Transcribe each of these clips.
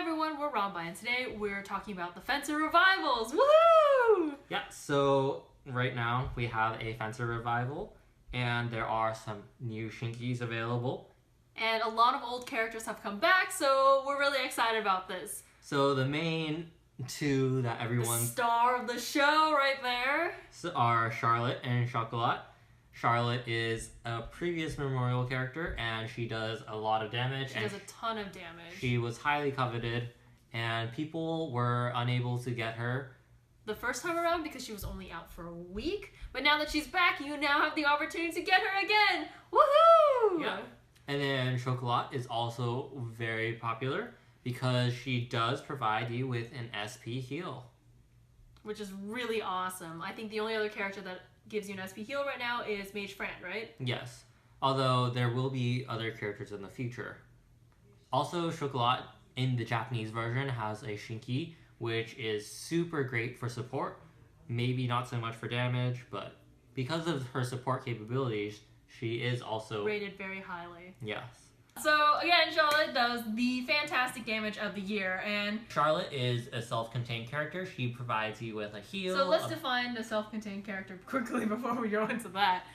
everyone, we're ROMbi, and today we're talking about the Fencer Revivals. Woohoo! Yeah, so right now we have a Fencer Revival, and there are some new Shinkies available. And a lot of old characters have come back, so we're really excited about this. So the main two that everyone... The star of the show right there. Are Charlotte and Chocolat. Charlotte is a previous Memorial character, and she does a lot of damage. She does a ton of damage. She was highly coveted, and people were unable to get her the first time around because she was only out for a week. But now that she's back, you now have the opportunity to get her again. Woohoo! Yeah. And then Chocolat is also very popular because she does provide you with an SP heal. Which is really awesome. I think the only other character that gives you an SP heal right now is Mage Fran, right? Yes. Although there will be other characters in the future. Also, Chocolat in the Japanese version has a Shinki, which is super great for support. Maybe not so much for damage, but because of her support capabilities, she is also rated very highly. Yes. So again, Charlotte does the fantastic damage of the year, and Charlotte is a self-contained character. She provides you with a heal. So let's define a self-contained character quickly before we go into that.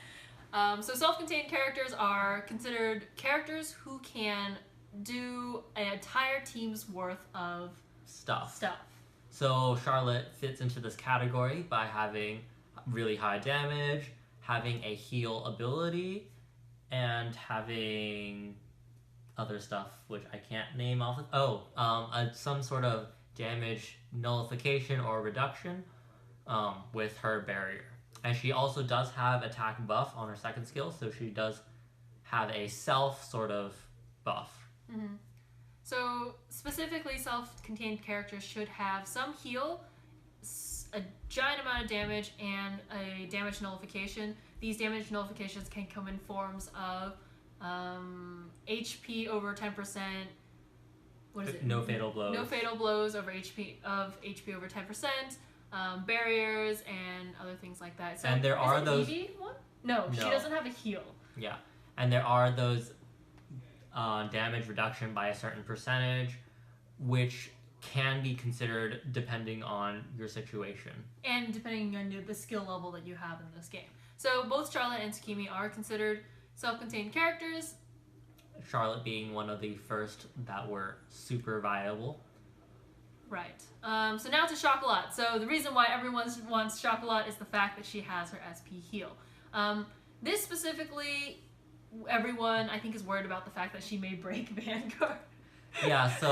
So self-contained characters are considered characters who can do an entire team's worth of stuff. So Charlotte fits into this category by having really high damage, having a heal ability, and having other stuff which I can't name off. Some sort of damage nullification or reduction with her barrier. And she also does have attack buff on her second skill, so she does have a self sort of buff. Mm-hmm. So specifically, self-contained characters should have some heal, a giant amount of damage, and a damage nullification. These damage nullifications can come in forms of HP over 10%. What is it? No fatal blows. No fatal blows over HP over 10%. Barriers and other things like that. So and there are those. Evie one? No, she doesn't have a heal. Yeah, and there are those damage reduction by a certain percentage, which can be considered depending on your situation and depending on the skill level that you have in this game. So both Charlotte and Tsukimi are considered self-contained characters. Charlotte being one of the first that were super viable. Right. So now to Chocolat. So the reason why everyone wants Chocolat is the fact that she has her SP heal. This specifically, everyone I think is worried about the fact that she may break Vanguard. Yeah, so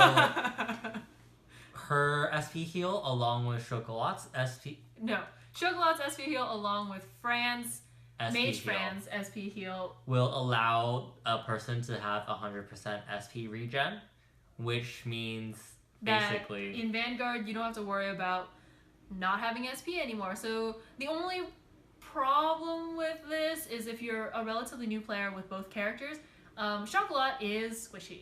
her SP heal along with Chocolat's SP... No. Chocolat's SP heal along with Fran's Mage Fran's SP heal will allow a person to have 100% SP regen, which means basically that in Vanguard you don't have to worry about not having SP anymore. So the only problem with this is if you're a relatively new player with both characters, Chocolat is squishy,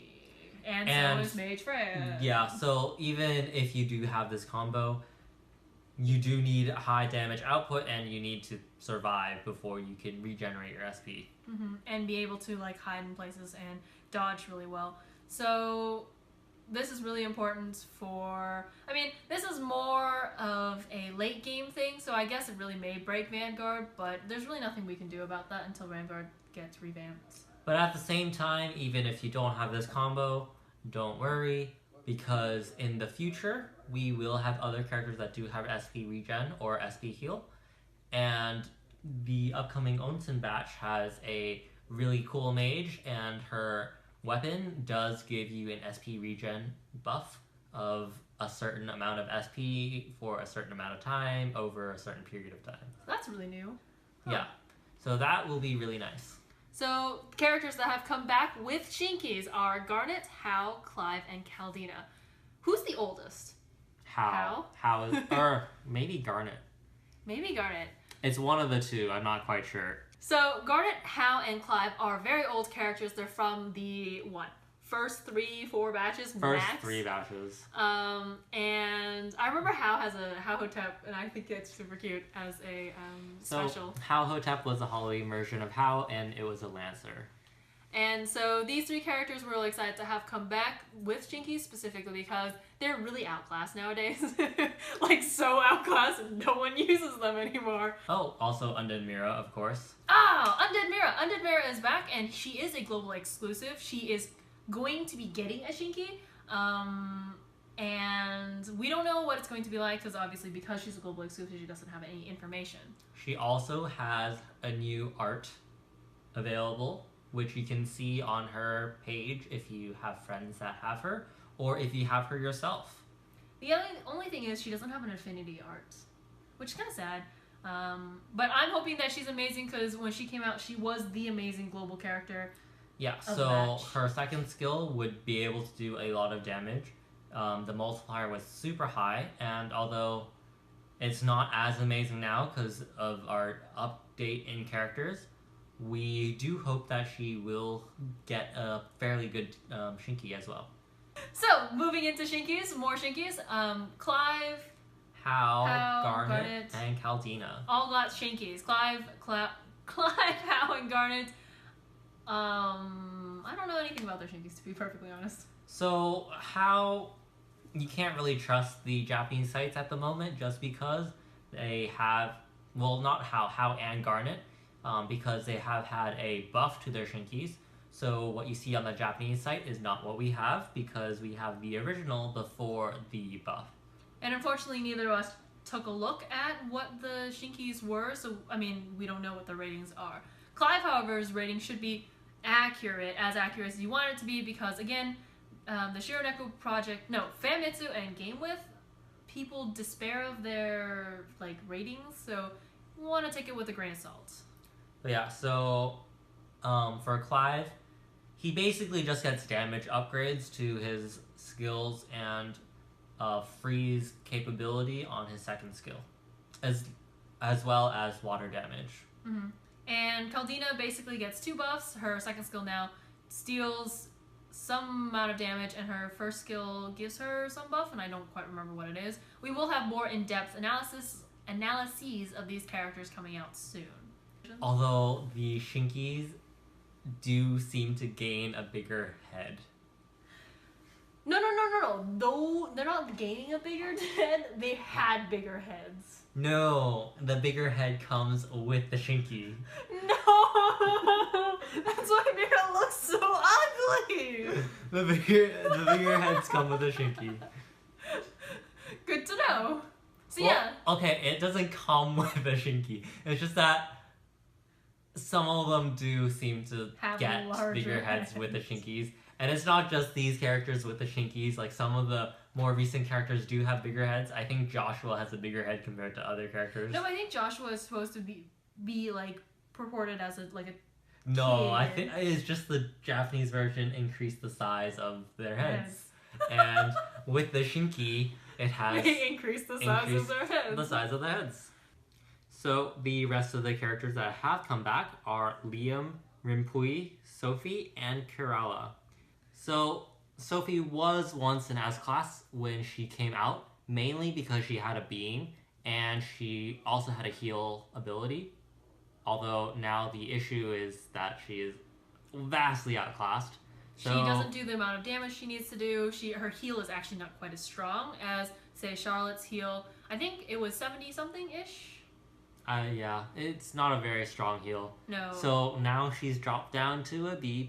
and so is Mage Fran. Yeah, so even if you do have this combo, you do need high damage output, and you need to survive before you can regenerate your SP. Mm-hmm. And be able to like hide in places and dodge really well. So this is really important for... I mean, this is more of a late game thing, so I guess it really may break Vanguard, but there's really nothing we can do about that until Vanguard gets revamped. But at the same time, even if you don't have this combo, don't worry, because in the future, we will have other characters that do have SP regen or SP heal. And the upcoming Onsen batch has a really cool mage, and her weapon does give you an SP regen buff of a certain amount of SP for a certain amount of time over a certain period of time. That's really new. Huh. Yeah. So that will be really nice. So characters that have come back with Shinkies are Garnet, Hao, Clive, and Caldina. Who's the oldest? Hao is, or maybe Garnet. Maybe Garnet. It's one of the two. I'm not quite sure. So Garnet, Hao, and Clive are very old characters. They're from the first 3-4 batches max. First 3 batches. And I remember Hao has a Hao-Hotep, and I think it's super cute as a special. So Hao-Hotep was a Halloween version of Hao, and it was a Lancer. And so these three characters we're really excited to have come back with Shinkies specifically because they're really outclassed nowadays. Like, so outclassed, no one uses them anymore. Oh, also Undead Mira, of course. Oh, Undead Mira! Undead Mira is back, and she is a global exclusive. She is going to be getting a Shinky. And we don't know what it's going to be like because she's a global exclusive, she doesn't have any information. She also has a new art available, which you can see on her page if you have friends that have her, or if you have her yourself. The only thing is she doesn't have an affinity art, which is kind of sad. But I'm hoping that she's amazing because when she came out, she was the amazing global character. Yeah, so her second skill would be able to do a lot of damage. The multiplier was super high, and although it's not as amazing now because of our update in characters, we do hope that she will get a fairly good Shinky as well. So, moving into Shinkies, more Shinkies. Clive, Hao, Garnet, and Caldina. All got Shinkies. Clive, Hao, and Garnet. I don't know anything about their Shinkies, to be perfectly honest. So, Hao, you can't really trust the Japanese sites at the moment just because they have, well, not Hao and Garnet, because they have had a buff to their Shinkies. So what you see on the Japanese site is not what we have because we have the original before the buff. And unfortunately, neither of us took a look at what the Shinkies were, so, I mean, we don't know what the ratings are. Clive, however's rating should be accurate as you want it to be because, again, the Shironeko project, Famitsu and Game With, people despair of their, ratings, so you want to take it with a grain of salt. But yeah, so for Clive, he basically just gets damage upgrades to his skills and freeze capability on his second skill, as well as water damage. Mm-hmm. And Caldina basically gets 2 buffs. Her second skill now steals some amount of damage, and her first skill gives her some buff, and I don't quite remember what it is. We will have more in-depth analyses of these characters coming out soon. Although the Shinkies do seem to gain a bigger head. No. Though they're not gaining a bigger head, they had bigger heads. No, the bigger head comes with the Shinky. No! That's why Mira looks so ugly! The bigger heads come with the Shinky. Good to know. So well, yeah. Okay, it doesn't come with a Shinky. It's just that some of them do seem to get bigger heads with the Shinkies. And it's not just these characters with the Shinkies. Like, some of the more recent characters do have bigger heads. I think Joshua has a bigger head compared to other characters. No, I think Joshua is supposed to be purported as a No, kid. I think it's just the Japanese version increased the size of their heads. And with the Shinky, it has increased the size of their heads. The size of their heads. So the rest of the characters that have come back are Liam, Rinpuri, Sophie, and Kirala. So Sophie was once an S-class when she came out, mainly because she had a being, and she also had a heal ability. Although now the issue is that she is vastly outclassed. She doesn't do the amount of damage she needs to do. Her heal is actually not quite as strong as, say, Charlotte's heal. I think it was 70-something-ish. Yeah, it's not a very strong heal. No. So now she's dropped down to a B+.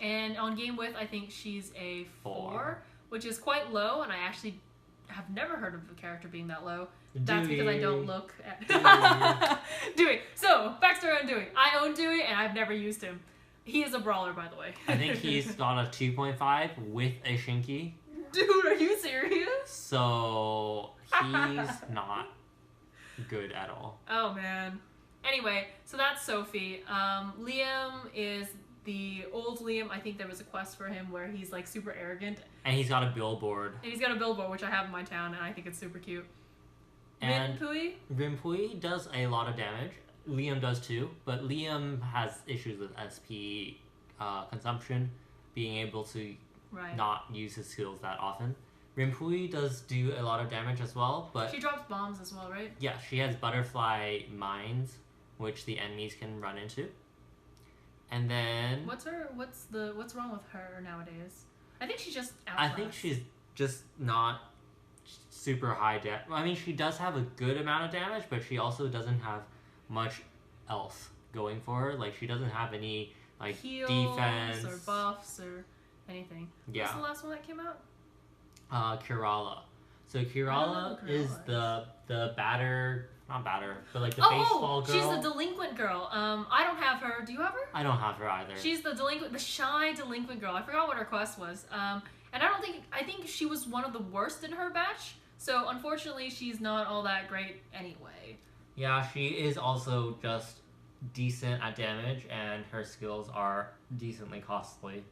And on Game With, I think she's a 4, which is quite low, and I actually have never heard of a character being that low. That's because I don't look at... Dewey. So, backstory on Dewey. I own Dewey, and I've never used him. He is a brawler, by the way. I think he's got a 2.5 with a Shinky. Dude, are you serious? So, he's not good at all. Oh, man. Anyway, so that's Sophie. Liam is the old Liam. I think there was a quest for him where he's, super arrogant. And he's got a billboard. And he's got a billboard, which I have in my town, and I think it's super cute. And Rinpuri does a lot of damage. Liam does too, but Liam has issues with SP consumption, being able to not use his skills that often. Rinpuri does do a lot of damage as well, but... She drops bombs as well, right? Yeah, she has butterfly mines, which the enemies can run into. And then What's wrong with her nowadays? I think she's just I think she's just not super high damage. I mean, she does have a good amount of damage, but she also doesn't have much else going for her. Like, she doesn't have any like heals defense or buffs or anything. Yeah. What's the last one that came out? Kirala. So Kirala is the batter, not batter, but like the baseball girl. She's the delinquent girl. I don't have her. Do you have her? I don't have her either. She's the shy delinquent girl. I forgot what her quest was. And I think she was one of the worst in her batch. So unfortunately, she's not all that great anyway. Yeah, she is also just decent at damage, and her skills are decently costly.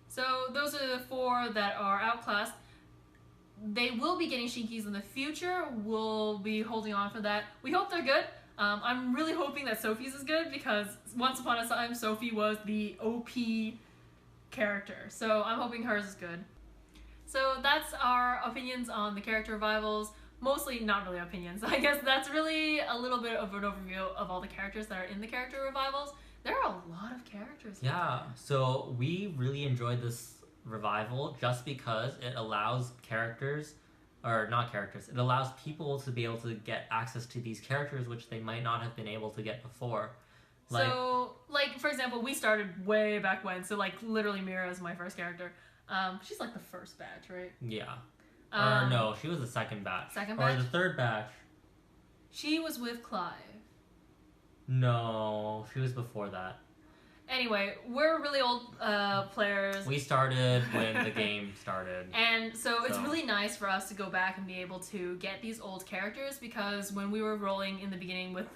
So those are the 4 that are outclassed. They will be getting Shinkies in the future. We'll be holding on for that. We hope they're good. I'm really hoping that Sophie's is good because once upon a time, Sophie was the OP character. So I'm hoping hers is good. So that's our opinions on the character revivals. Mostly not really opinions. I guess that's really a little bit of an overview of all the characters that are in the character revivals. There are a lot of characters. Yeah, so we really enjoyed this revival just because it allows it allows people to be able to get access to these characters which they might not have been able to get before. Like for example, we started way back when, so like literally Mira is my first character. She's like the first batch, right? Yeah. Or no, she was the second batch. Second batch? Or the third batch. She was with Clive. No, she was before that. Anyway, we're really old players. We started when the game started. And so it's really nice for us to go back and be able to get these old characters because when we were rolling in the beginning with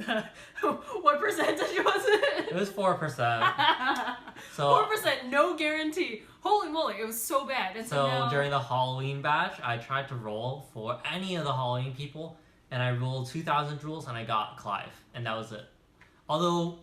what percentage was it? It was 4%. So 4%, no guarantee. Holy moly, it was so bad. And so now, during the Halloween batch, I tried to roll for any of the Halloween people, and I rolled 2,000 jewels, and I got Clive, and that was it. Although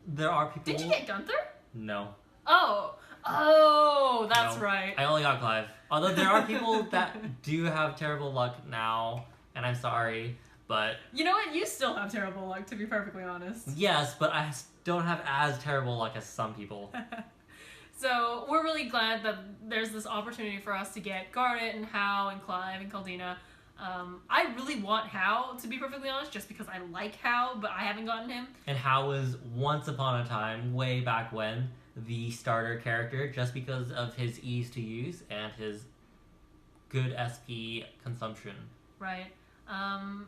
there are people. Did you get Gunther? No. Oh, that's right. I only got Clive. Although there are people that do have terrible luck now, and I'm sorry, but you know what? You still have terrible luck, to be perfectly honest. Yes, but I don't have as terrible luck as some people. So we're really glad that there's this opportunity for us to get Garnet and Hao and Clive and Caldina. I really want Hao, to be perfectly honest, just because I like Hao, but I haven't gotten him. And Hao was once upon a time, way back when, the starter character, just because of his ease to use and his good SP consumption. Right. I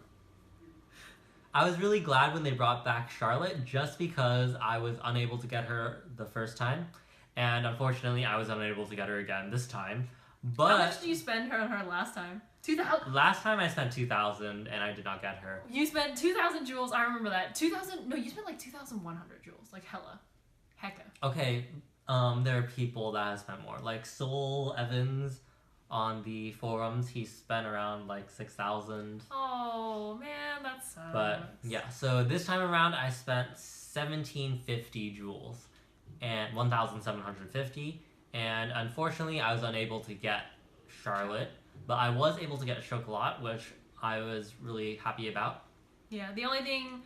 was really glad when they brought back Charlotte, just because I was unable to get her the first time. And unfortunately, I was unable to get her again this time. But how much did you spend her on her last time? 2,000? Last time I spent 2,000 and I did not get her. You spent 2,000 jewels, I remember that. 2,000, no, you spent like 2,100 jewels. Like hecka. Okay, there are people that have spent more. Like Soul Evans on the forums, he spent around like 6,000. Oh, man, that sucks. But yeah, so this time around I spent 1,750 jewels. And 1,750, and unfortunately I was unable to get Charlotte, but I was able to get Chocolat, which I was really happy about. Yeah, the only thing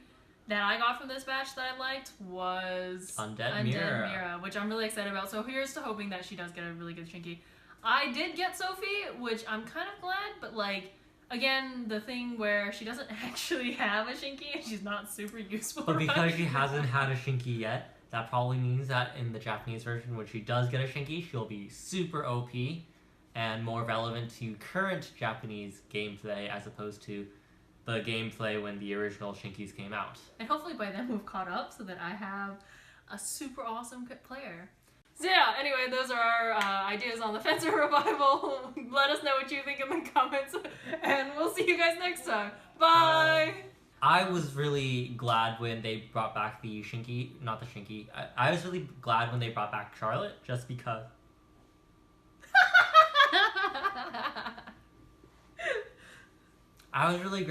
that I got from this batch that I liked was Undead Mira, which I'm really excited about. So here's to hoping that she does get a really good Shinky. I did get Sophie, which I'm kind of glad, but like, again, the thing where she doesn't actually have a Shinky and she's not super useful. But because she hasn't had a Shinky yet, that probably means that in the Japanese version, when she does get a Shinky, she'll be super OP and more relevant to current Japanese gameplay as opposed to the gameplay when the original Shinkies came out. And hopefully by then we've caught up so that I have a super awesome player. So yeah, anyway, those are our ideas on the Fencer Revival. Let us know what you think in the comments, and we'll see you guys next time. Bye! I was really glad when they brought back the Shinky, not the Shinky. I was really glad when they brought back Charlotte, just because. I was really